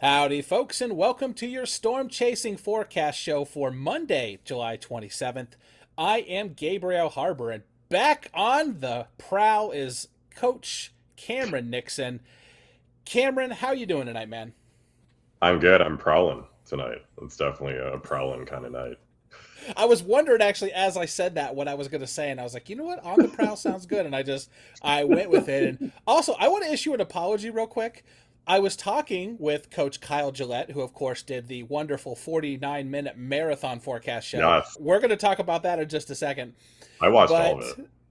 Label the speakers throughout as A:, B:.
A: Howdy, folks, and welcome to your storm chasing forecast show for Monday, July 27th. I am Gabriel Harber, and back on the prowl is Coach Cameron Nixon. Cameron, how you doing tonight, man?
B: I'm good. I'm prowling tonight. It's definitely a prowling kind of night.
A: I was wondering actually as I said that what I was going to say, and I was like, you know what, on the prowl sounds good, and I went with it. And also, I want to issue an apology real quick. I was talking with Coach Kyle Gillette, who of course did the wonderful 49-minute marathon forecast show.
B: Yes,
A: We're going to talk about that in just a second,
B: I watched all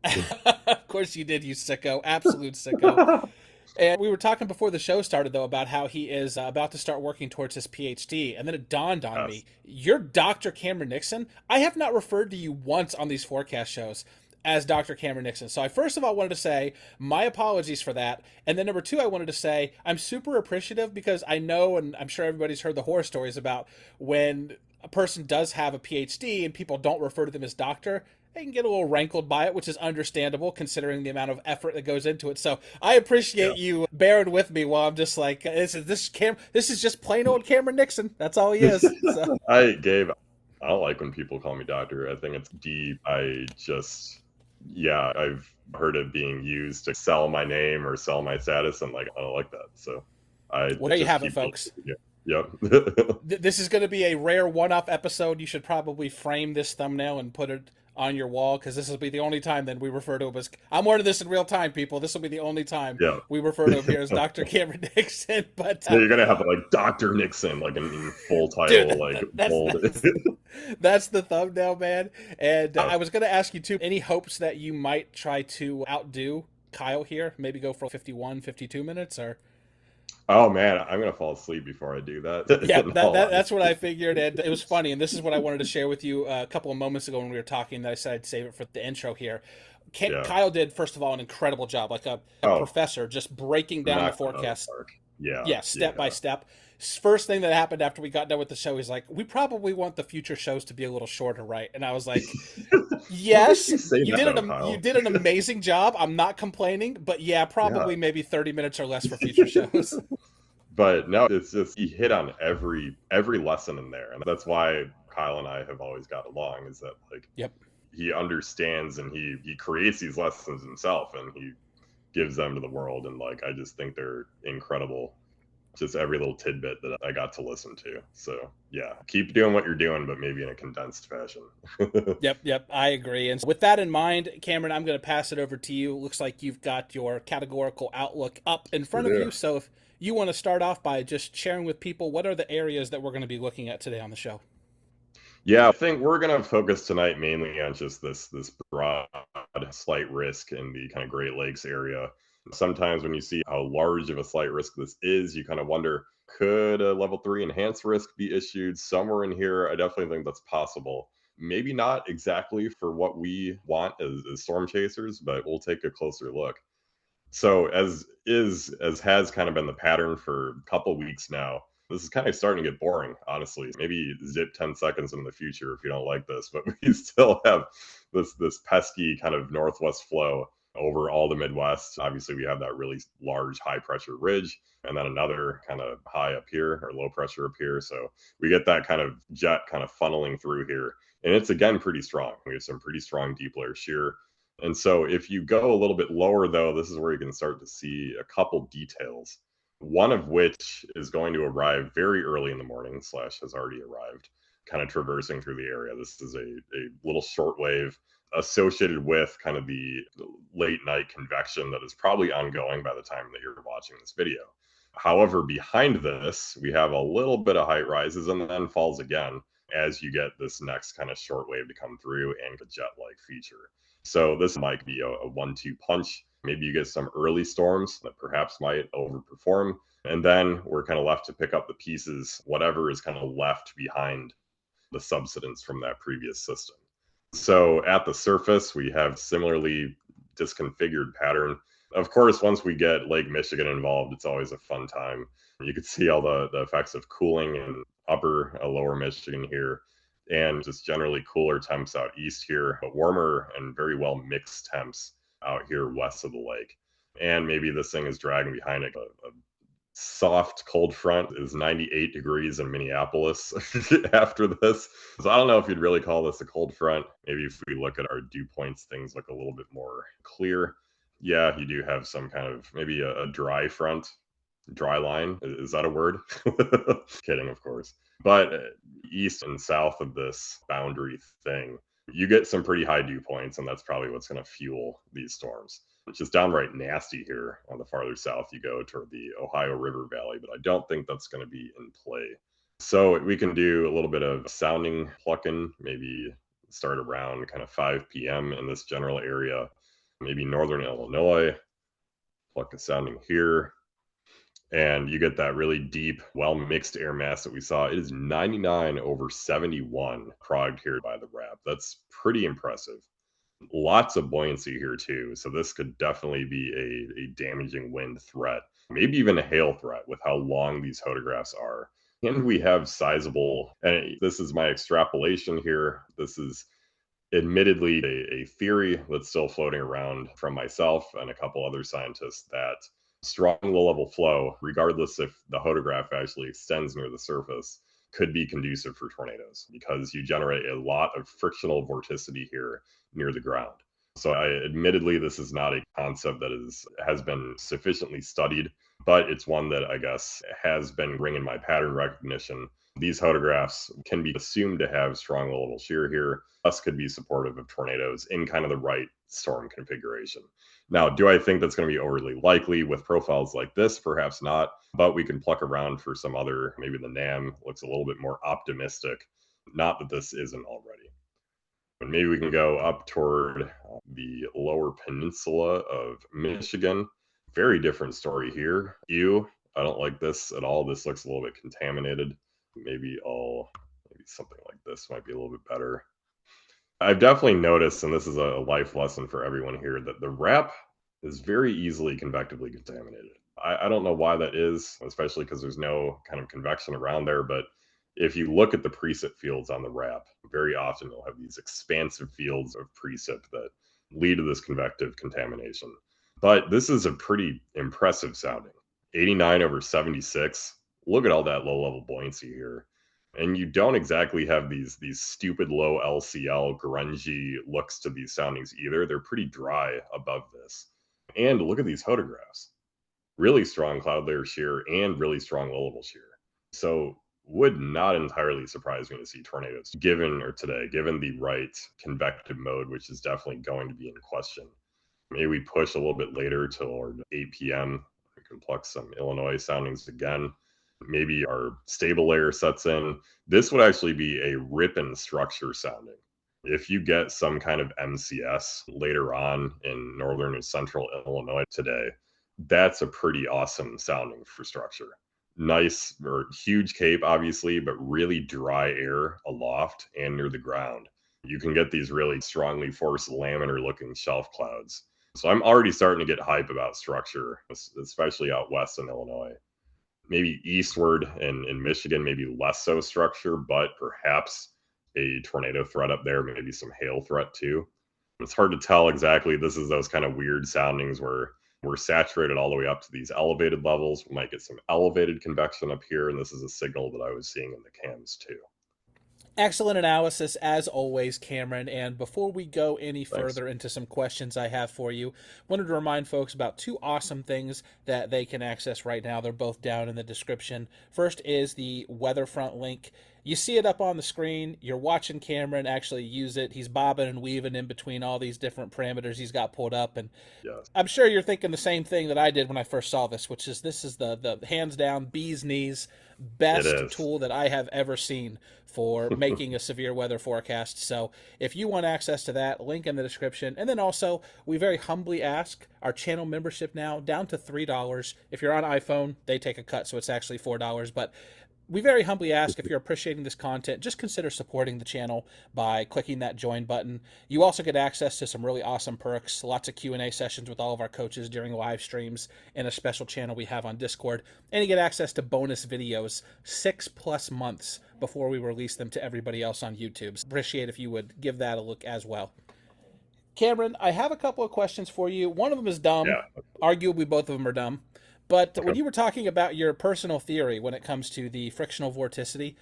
A: but
B: of
A: of course you did, you sicko, absolute sicko.
B: it.
A: And we were talking before the show started, though, about how he is about to start working towards his PhD. And then it dawned on
B: Yes.
A: me, you're Dr. Cameron Nixon. I have not referred to you once on these forecast shows as Dr. Cameron Nixon. So I first of all wanted to say my apologies for that. And then number two, I wanted to say I'm super appreciative because I know, and I'm sure everybody's heard the horror stories about when a person does have a PhD and people don't refer to them as doctor, they can get a little rankled by it, which is understandable considering the amount of effort that goes into it. So I
B: Yeah.
A: appreciate you bearing with me while I'm just like, this is just plain old Cameron Nixon. That's all he is. So
B: Gabe, I don't like when people call me doctor. I think it's deep. Yeah, I've heard it being used to sell my name or sell my status, and like, I don't like that. So I
A: well, there you
B: just
A: have it,
B: keep
A: folks.
B: it. Yeah. Yep.
A: This is going to be a rare one-off episode. You should probably frame this thumbnail and put it on your wall because this will be the only time that we refer to him as. I'm learning this in real time, people. This will be the only time
B: Yeah.
A: we refer to him here as Dr. Cameron Nixon. But
B: So you're gonna have like Dr. Nixon, like in full
A: dude,
B: title, like
A: that's
B: bold.
A: that's the thumbnail, man. And
B: Uh,
A: I was going to ask you too. Any hopes that you might try to outdo Kyle here? Maybe go for 51, 52 minutes, or
B: oh man, I'm gonna fall asleep before I do that.
A: yeah,
B: In all
A: that's what
B: honesty.
A: I figured, and it was funny. And this is what I wanted to share with you a couple of moments ago when we were talking. That I said I'd save it for the intro here.
B: Yeah.
A: Kyle did first of all an incredible job, like a
B: Oh,
A: professor, just breaking down the
B: knocked it out of the
A: forecast.
B: park. Yeah,
A: Yeah, step by
B: yeah.
A: step. First thing that happened after we got done with the show, he's like, "We probably want the future shows to be a little shorter, right?" And I was like,
B: What makes
A: "Yes,
B: you say that though,
A: you
B: Kyle?
A: did an amazing job. I'm not complaining, but yeah,
B: Yeah.
A: probably maybe 30 minutes or less for future shows."
B: But no, it's just he hit on every lesson in there. And that's why Kyle and I have always got along, is that like
A: Yep.
B: he understands and he creates these lessons himself and he gives them to the world. And like I just think they're incredible. Just every little tidbit that I got to listen to. So yeah, keep doing what you're doing, but maybe in a condensed fashion.
A: Yep, I agree. And with that in mind, Cameron, I'm going to pass it over to you. Looks like you've got your categorical outlook up in front of
B: Yeah.
A: you. So if you want to start off by just sharing with people what are the areas that we're going to be looking at today on the show.
B: Yeah, I think we're gonna focus tonight mainly on just this broad slight risk in the kind of Great Lakes area. Sometimes when you see how large of a slight risk this is, you kind of wonder, could a level 3 enhanced risk be issued somewhere in here? I definitely think that's possible. Maybe not exactly for what we want as storm chasers, but we'll take a closer look. So as has kind of been the pattern for a couple weeks now, this is kind of starting to get boring, honestly. Maybe zip 10 seconds into the future if you don't like this, but we still have this pesky kind of northwest flow over all the Midwest. Obviously, we have that really large high pressure ridge and then another kind of high up here or low pressure up here. So we get that kind of jet kind of funneling through here. And it's again pretty strong. We have some pretty strong deep layer shear. And so if you go a little bit lower, though, this is where you can start to see a couple details. One of which is going to arrive very early in the morning, slash has already arrived, kind of traversing through the area. This is a little shortwave associated with kind of the late night convection that is probably ongoing by the time that you're watching this video. However, behind this, we have a little bit of height rises and then falls again as you get this next kind of short wave to come through and a jet like feature. So this might be a 1-2 punch. Maybe you get some early storms that perhaps might overperform. And then we're kind of left to pick up the pieces, whatever is kind of left behind the subsidence from that previous system. So at the surface, we have similarly disconfigured pattern. Of course, once we get Lake Michigan involved, it's always a fun time. You can see all the effects of cooling in upper, lower Michigan here, and just generally cooler temps out east here, but warmer and very well mixed temps out here west of the lake. And maybe this thing is dragging behind it a soft cold front is 98 degrees in Minneapolis after this. So I don't know if you'd really call this a cold front. Maybe if we look at our dew points, things look a little bit more clear. Yeah, you do have some kind of maybe a dry front, dry line. Is that a word? Kidding, of course. But east and south of this boundary thing, you get some pretty high dew points, and that's probably what's going to fuel these storms. Which is downright nasty here on the farther south you go toward the Ohio River Valley, but I don't think that's going to be in play. So we can do a little bit of sounding plucking, maybe start around kind of 5 p.m. in this general area, maybe northern Illinois, pluck a sounding here. And you get that really deep, well mixed air mass that we saw. It is 99 over 71 progged here by the wrap. That's pretty impressive. Lots of buoyancy here too, so this could definitely be a damaging wind threat, maybe even a hail threat with how long these photographs are. And we have sizable, and this is my extrapolation here. This is admittedly a theory that's still floating around from myself and a couple other scientists, that strong low level flow, regardless if the photograph actually extends near the surface, could be conducive for tornadoes because you generate a lot of frictional vorticity here near the ground. So admittedly, this is not a concept that has been sufficiently studied, but it's one that I guess has been ringing my pattern recognition. These photographs can be assumed to have strong low level shear here, thus could be supportive of tornadoes in kind of the right storm configuration. Now, do I think that's going to be overly likely with profiles like this? Perhaps not, but we can pluck around for some other, maybe the NAM looks a little bit more optimistic. Not that this isn't already. But maybe we can go up toward the lower peninsula of Michigan. Very different story here. I don't like this at all. This looks a little bit contaminated. Maybe something like this might be a little bit better. I've definitely noticed, and this is a life lesson for everyone here, that the wrap is very easily convectively contaminated. I don't know why that is, especially because there's no kind of convection around there. But if you look at the precip fields on the wrap, very often you'll have these expansive fields of precip that lead to this convective contamination. But this is a pretty impressive sounding. 89 over 76. Look at all that low level buoyancy here. And you don't exactly have these stupid low LCL grungy looks to these soundings either. They're pretty dry above this. And look at these photographs. Really strong cloud layer shear and really strong low level shear. So would not entirely surprise me to see tornadoes given the right convective mode, which is definitely going to be in question. Maybe we push a little bit later toward 8 p.m. We can pluck some Illinois soundings again. Maybe our stable layer sets in. This would actually be a ripping structure sounding. If you get some kind of MCS later on in northern and central Illinois today, that's a pretty awesome sounding for structure. Nice or huge cape, obviously, but really dry air aloft and near the ground. You can get these really strongly forced laminar looking shelf clouds. So I'm already starting to get hype about structure, especially out west in Illinois. Maybe eastward in Michigan, maybe less so structure, but perhaps a tornado threat up there, maybe some hail threat too. It's hard to tell exactly. This is those kind of weird soundings where we're saturated all the way up to these elevated levels. We might get some elevated convection up here, and this is a signal that I was seeing in the cams too.
A: Excellent analysis, as always, Cameron. And before we go any
B: Thanks.
A: further into some questions I have for you, wanted to remind folks about two awesome things that they can access right now. They're both down in the description. First is the Weatherfront link. You see it up on the screen. You're watching Cameron actually use it. He's bobbing and weaving in between all these different parameters he's got pulled up. And
B: Yes.
A: I'm sure you're thinking the same thing that I did when I first saw this, which is this is the hands down bee's knees best tool that I have ever seen for making a severe weather forecast. So if you want access to that, link in the description. And then also, we very humbly ask our channel membership now down to $3. If you're on iPhone, they take a cut, so it's actually $4. But we very humbly ask, if you're appreciating this content, just consider supporting the channel by clicking that join button. You also get access to some really awesome perks, lots of Q&A sessions with all of our coaches during live streams, and a special channel we have on Discord. And you get access to bonus videos 6+ months before we release them to everybody else on YouTube. So appreciate if you would give that a look as well. Cameron, I have a couple of questions for you. One of them is dumb.
B: Yeah.
A: Arguably, both of them are dumb. But when
B: Okay.
A: you were talking about your personal theory when it comes to the frictional vorticity,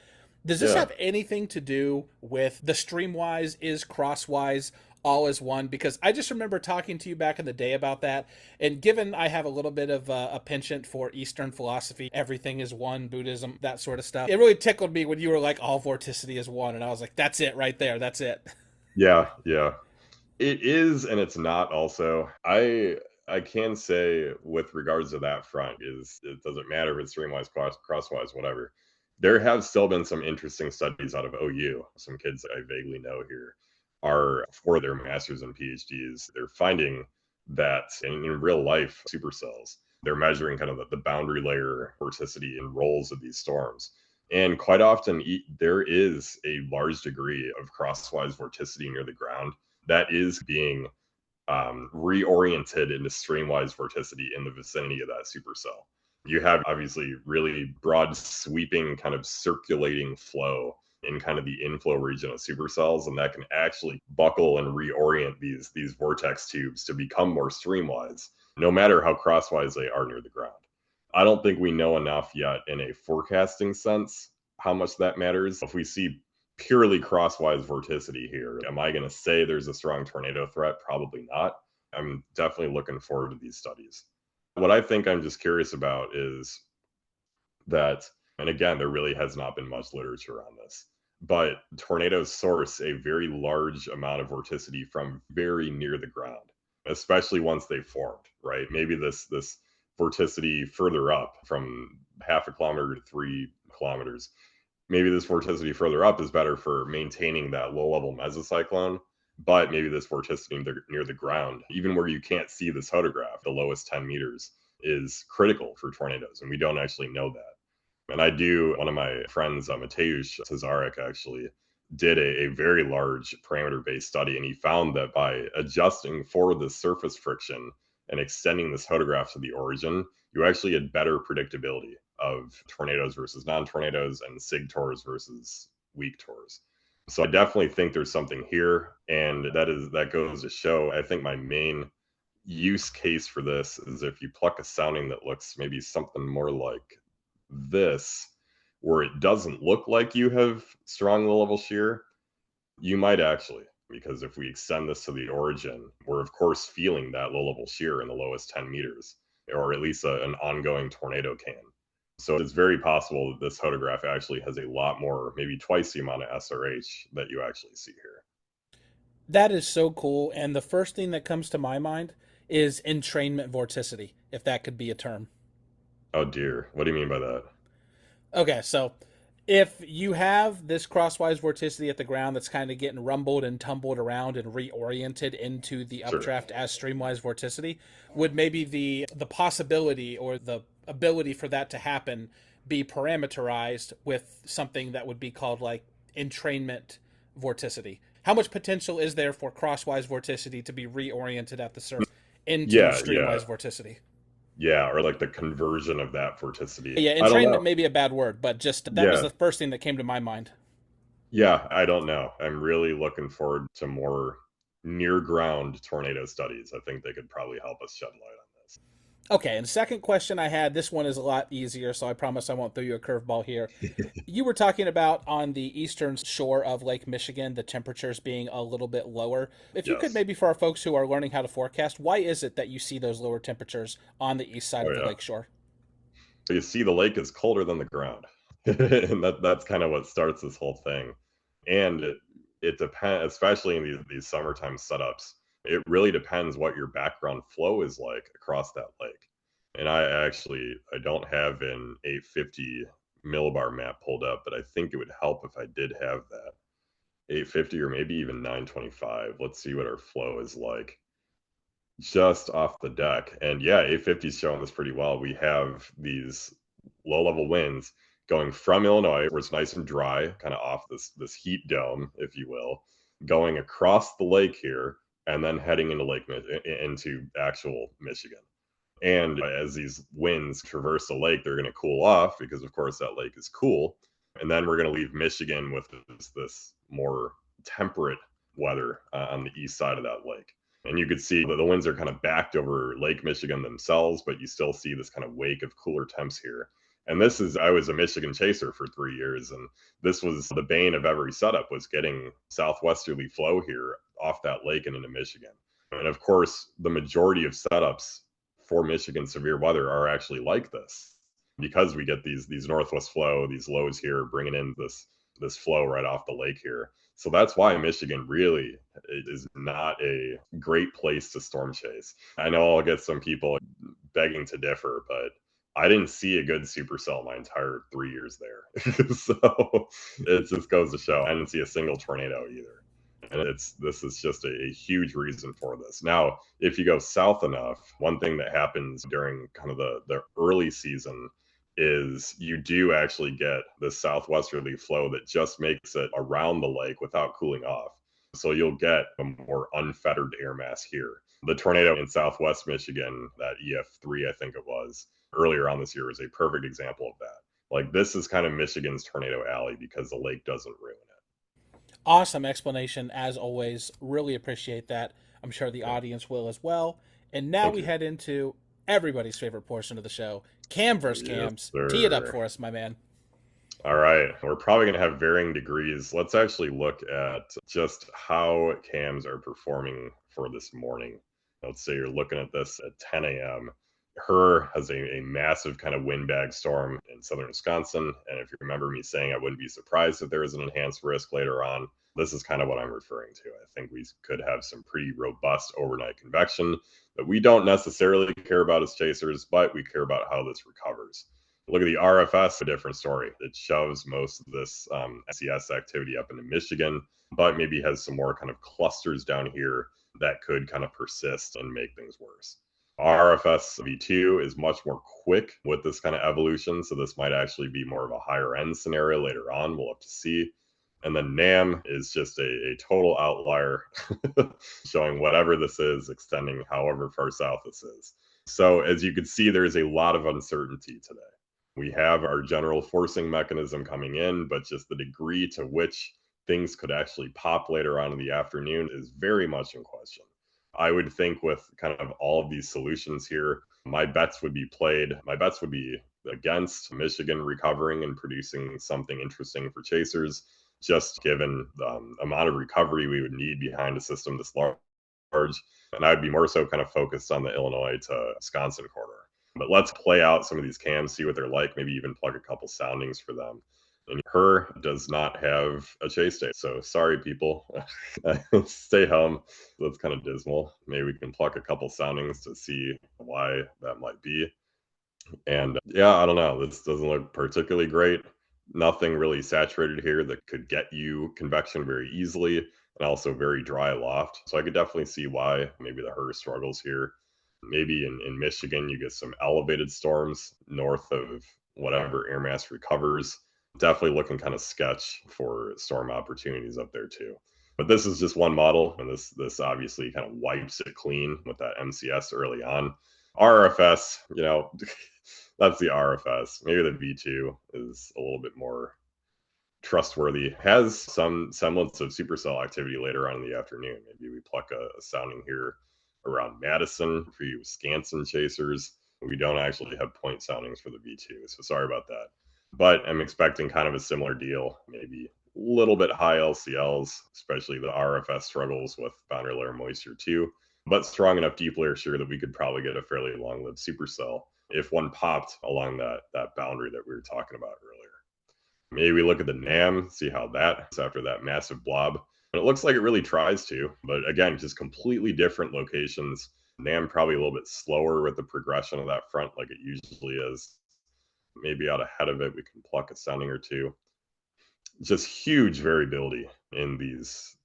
A: does this
B: Yeah.
A: have anything to do with the streamwise is crosswise all as one? Because I just remember talking to you back in the day about that. And given I have a little bit of a penchant for Eastern philosophy, everything is one, Buddhism, that sort of stuff, it really tickled me when you were like, all vorticity is one. And I was like, that's it right there. That's it.
B: Yeah. Yeah. It is and it's not also. I can say with regards to that front is it doesn't matter if it's streamwise, crosswise, whatever. There have still been some interesting studies out of OU. Some kids that I vaguely know here are for their masters and PhDs. They're finding that in real life supercells, they're measuring kind of the boundary layer vorticity and rolls of these storms. And quite often, there is a large degree of crosswise vorticity near the ground that is being reoriented into streamwise vorticity in the vicinity of that supercell. You have obviously really broad, sweeping, kind of circulating flow in kind of the inflow region of supercells, and that can actually buckle and reorient these vortex tubes to become more streamwise, no matter how crosswise they are near the ground. I don't think we know enough yet in a forecasting sense how much that matters. If we see purely crosswise vorticity here, am I going to say there's a strong tornado threat? Probably not. I'm definitely looking forward to these studies. What I think I'm just curious about is that, and again, there really has not been much literature on this, but tornadoes source a very large amount of vorticity from very near the ground, especially once they've formed, right? Maybe this vorticity further up from half a kilometer to 3 kilometers. Maybe this vorticity further up is better for maintaining that low level mesocyclone, but maybe this vorticity near the ground, even where you can't see this photograph, the lowest 10 meters, is critical for tornadoes. And we don't actually know that. And I do, one of my friends, Mateusz Cezarek, actually did a very large parameter based study. And he found that by adjusting for the surface friction and extending this photograph to the origin, you actually had better predictability of tornadoes versus non tornadoes and SIG-TORs versus weak TORs. So I definitely think there's something here. And that goes to show, I think my main use case for this is if you pluck a sounding that looks maybe something more like this, where it doesn't look like you have strong low level shear, you might actually, because if we extend this to the origin, we're of course feeling that low level shear in the lowest 10 meters, or at least an ongoing tornado can. So it's very possible that this photograph actually has a lot more, maybe twice the amount of SRH that you actually see here.
A: That is so cool. And the first thing that comes to my mind is entrainment vorticity, if that could be a term.
B: Oh dear, what do you mean by that?
A: Okay, so if you have this crosswise vorticity at the ground that's kind of getting rumbled and tumbled around and reoriented into the
B: Sure.
A: updraft as streamwise vorticity, would maybe the possibility or the ability for that to happen be parameterized with something that would be called like entrainment vorticity? How much potential is there for crosswise vorticity to be reoriented at the surface into
B: Yeah, yeah,
A: streamwise vorticity?
B: yeah, or like the conversion of that vorticity.
A: Yeah,
B: I don't
A: entrainment
B: know.
A: may be a bad word, but just that was
B: Yeah,
A: the first thing that came to my mind.
B: yeah, I don't know. I'm really looking forward to more near ground tornado studies. I think they could probably help us shed light on this.
A: Okay, and second question I had, this one is a lot easier, so I promise I won't throw you a curveball here. You were talking about on the eastern shore of Lake Michigan, the temperatures being a little bit lower. If you could
B: Yes.
A: maybe for our folks who are learning how to forecast, why is it that you see those lower temperatures on the east side
B: Oh
A: of the
B: yeah.
A: lake shore?
B: So you see the lake is colder than the ground. And that's kind of what starts this whole thing. And it depends, especially in these summertime setups, it really depends what your background flow is like across that lake. And I don't have an 850 millibar map pulled up, but I think it would help if I did have that 850 or maybe even 925. Let's see what our flow is like just off the deck. And yeah, 850 is showing this pretty well. We have these low level winds going from Illinois, where it's nice and dry, kind of off this heat dome, if you will, going across the lake here, and then heading into into actual Michigan. And as these winds traverse the lake, they're going to cool off because, of course, that lake is cool. And then we're going to leave Michigan with this more temperate weather on the east side of that lake. And you could see that the winds are kind of backed over Lake Michigan themselves, but you still see this kind of wake of cooler temps here. And this is, I was a Michigan chaser for 3 years, and this was the bane of every setup, was getting southwesterly flow here off that lake and into Michigan. And of course, the majority of setups for Michigan severe weather are actually like this, because we get these northwest flow, these lows here, bringing in this flow right off the lake here. So that's why Michigan really is not a great place to storm chase. I know I'll get some people begging to differ, but I didn't see a good supercell my entire 3 years there. So it just goes to show I didn't see a single tornado either. And this is just a huge reason for this. Now, if you go south enough, one thing that happens during kind of the early season is you do actually get this southwesterly flow that just makes it around the lake without cooling off. So you'll get a more unfettered air mass here. The tornado in southwest Michigan, that EF3, I think it was, earlier on this year, is a perfect example of that. Like, this is kind of Michigan's tornado alley because the lake doesn't ruin it.
A: Awesome explanation, as always. Really appreciate that. I'm sure the
B: Yeah.
A: audience will as well. And now
B: Thank
A: we
B: you.
A: head into everybody's favorite portion of the show, Cam versus
B: Yes,
A: Cams. Tee it up
B: sir.
A: for us, my man.
B: All right. We're probably going to have varying degrees. Let's actually look at just how cams are performing for this morning. Let's say you're looking at this at 10 a.m. Her has a massive kind of windbag storm in southern Wisconsin. And if you remember me saying I wouldn't be surprised if there was an enhanced risk later on, this is kind of what I'm referring to. I think we could have some pretty robust overnight convection that we don't necessarily care about as chasers, but we care about how this recovers. Look at the RFS, a different story. It shoves most of this SES activity up into Michigan, but maybe has some more kind of clusters down here that could kind of persist and make things worse. RFS V2 is much more quick with this kind of evolution, so this might actually be more of a higher end scenario later on. We'll have to see. And then NAM is just a total outlier, showing whatever this is, extending however far south this is. So as you can see, there's a lot of uncertainty today. We have our general forcing mechanism coming in, but just the degree to which things could actually pop later on in the afternoon is very much in question. I would think with kind of all of these solutions here, my bets would be against Michigan recovering and producing something interesting for chasers, just given the amount of recovery we would need behind a system this large. And I'd be more so kind of focused on the Illinois to Wisconsin corner. But let's play out some of these cams, see what they're like, maybe even plug a couple soundings for them. And her does not have a chase date. So sorry, people. Stay home. That's kind of dismal. Maybe we can pluck a couple soundings to see why that might be. And yeah, I don't know. This doesn't look particularly great. Nothing really saturated here that could get you convection very easily, and also very dry loft. So I could definitely see why maybe the her struggles here. Maybe in Michigan, you get some elevated storms north of whatever air mass recovers. Definitely looking kind of sketch for storm opportunities up there too. But this is just one model, and this obviously kind of wipes it clean with that MCS early on. RFS, that's the RFS. Maybe the V2 is a little bit more trustworthy. Has some semblance of supercell activity later on in the afternoon. Maybe we pluck a sounding here around Madison for you Wisconsin chasers. We don't actually have point soundings for the V2, so sorry about that. But I'm expecting kind of a similar deal, maybe a little bit high LCLs, especially the RFS struggles with boundary layer moisture too, but strong enough deep layer shear that we could probably get a fairly long-lived supercell if one popped along that boundary that we were talking about earlier. Maybe we look at the NAM, see how that's after that massive blob. And it looks like it really tries to, but again, just completely different locations. NAM probably a little bit slower with the progression of that front like it usually is. Maybe out ahead of it, we can pluck a sounding or two. Just huge variability in these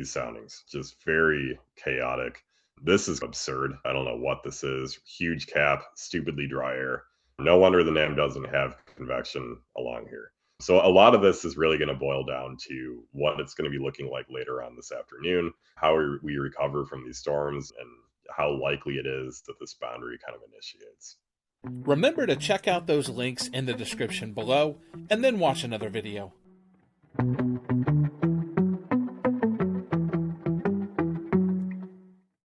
B: soundings, just very chaotic. This is absurd. I don't know what this is. Huge cap, stupidly dry air. No wonder the NAM doesn't have convection along here. So a lot of this is really going to boil down to what it's going to be looking like later on this afternoon, how we recover from these storms, and how likely it is that this boundary kind of initiates.
A: Remember to check out those links in the description below, and then watch another video.